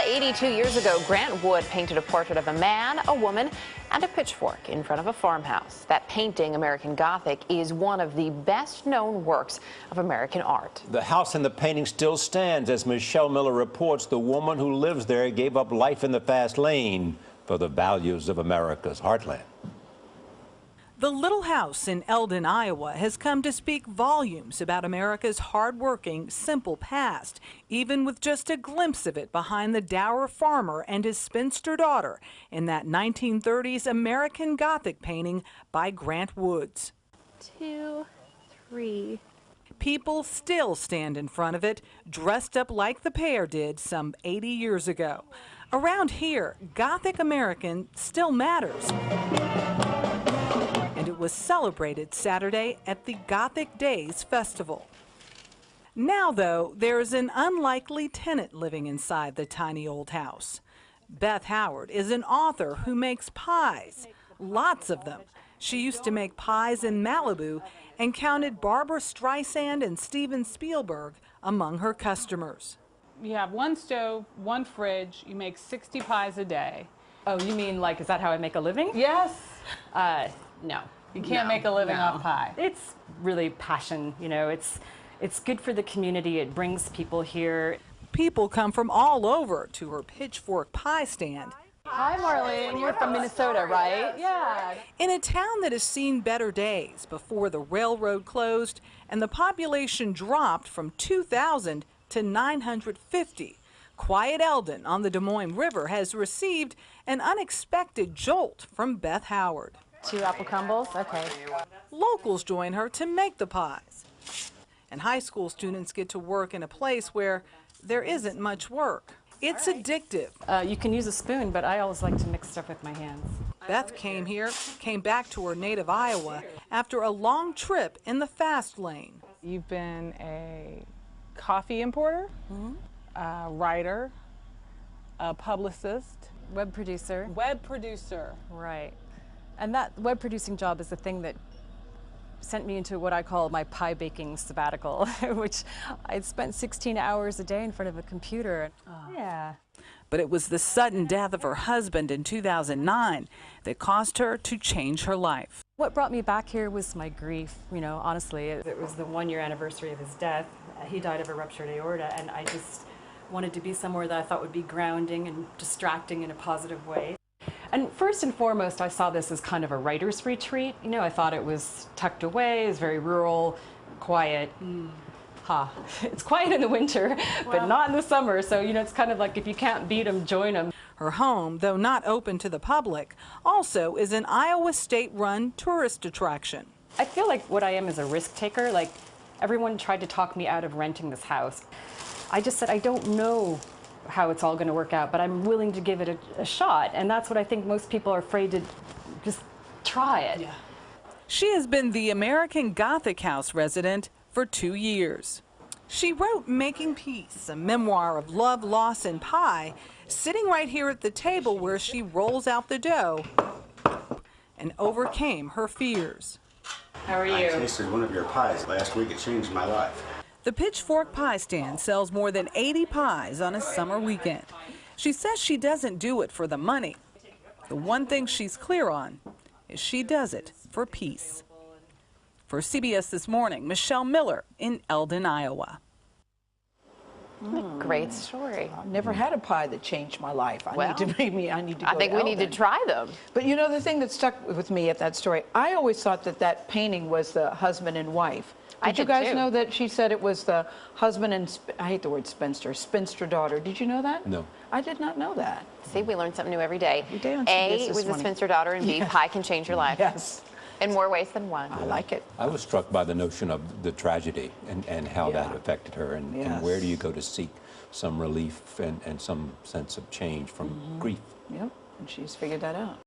82 years ago, Grant Wood painted a portrait of a man, a woman, and a pitchfork in front of a farmhouse. That painting, American Gothic, is one of the best-known works of American art. The house and the painting still stands. As Michelle Miller reports, the woman who lives there gave up life in the fast lane for the values of America's heartland. The little house in Eldon, Iowa has come to speak volumes about America's hardworking, simple past, even with just a glimpse of it behind the dour farmer and his spinster daughter in that 1930s American Gothic painting by Grant Wood. 2, 3. People still stand in front of it, dressed up like the pair did some 80 years ago. Around here, Gothic American still matters. And it was celebrated Saturday at the Gothic Days Festival. Now, though, there's an unlikely tenant living inside the tiny old house. Beth Howard is an author who makes pies, lots of them. She used to make pies in Malibu and counted Barbra Streisand and Steven Spielberg among her customers. You have one stove, one fridge, you make 60 pies a day. Oh, you mean like, is that how I make a living? Yes. No. You can't make a living off pie. It's really passion, you know, it's good for the community. It brings people here. People come from all over to her pitchfork pie stand. Hi, Marlene. You're from Minnesota, right? Yeah. In a town that has seen better days before the railroad closed and the population dropped from 2,000 to 950, quiet Eldon on the Des Moines River has received an unexpected jolt from Beth Howard. 2 apple crumbles? Okay. Locals join her to make the pies. And high school students get to work in a place where there isn't much work. It's addictive. You can use a spoon, but I always like to mix stuff with my hands. Beth came back to her native Iowa after a long trip in the fast lane. You've been a coffee importer, a writer, a publicist, Web producer. web producer. Right. And that web producing job is the thing that sent me into what I call my pie baking sabbatical, which I'd spent 16 hours a day in front of a computer. Yeah. But it was the sudden death of her husband in 2009 that caused her to change her life. What brought me back here was my grief, you know, honestly. It was the 1-year anniversary of his death. He died of a ruptured aorta, and I just wanted to be somewhere that I thought would be grounding and distracting in a positive way. And first and foremost, I saw this as kind of a writer's retreat. You know, I thought it was tucked away, it was very rural, quiet. It's quiet in the winter, but not in the summer. So, you know, it's kind of like if you can't beat them, join them. Her home, though not open to the public, also is an Iowa state-run tourist attraction. I feel like what I am is a risk taker. Like, everyone tried to talk me out of renting this house. I just said, I don't know how it's all going to work out, but I'm willing to give it a shot. And that's what I think most people are afraid to just try it. Yeah. She has been the American Gothic House resident for 2 years. She wrote Making Peace, a memoir of love, loss, and pie, sitting right here at the table where she rolls out the dough and overcame her fears. How are you? I tasted one of your pies last week. It changed my life. The Pitchfork Pie Stand sells more than 80 pies on a summer weekend. She says she doesn't do it for the money. The one thing she's clear on is she does it for peace. For CBS This Morning, Michelle Miller in Eldon, Iowa. Great story. I've never had a pie that changed my life. I need to go I think to we need to Eldon. try them. But you know, the thing that stuck with me at that story, I always thought that that painting was the husband and wife. I Did you did guys too. know that she said it was the husband and, I hate the word spinster daughter. Did you know that? No. I did not know that. See, we learn something new every day. Every day on A, CBS it This was the Morning. spinster daughter, and B, Yes. pie can change your life. Yes. In more ways than one. I like it. I was struck by the notion of the tragedy and how that Yeah. affected her, and Yes. where do you go to seek some relief and some sense of change from grief? Yep, and she's figured that out.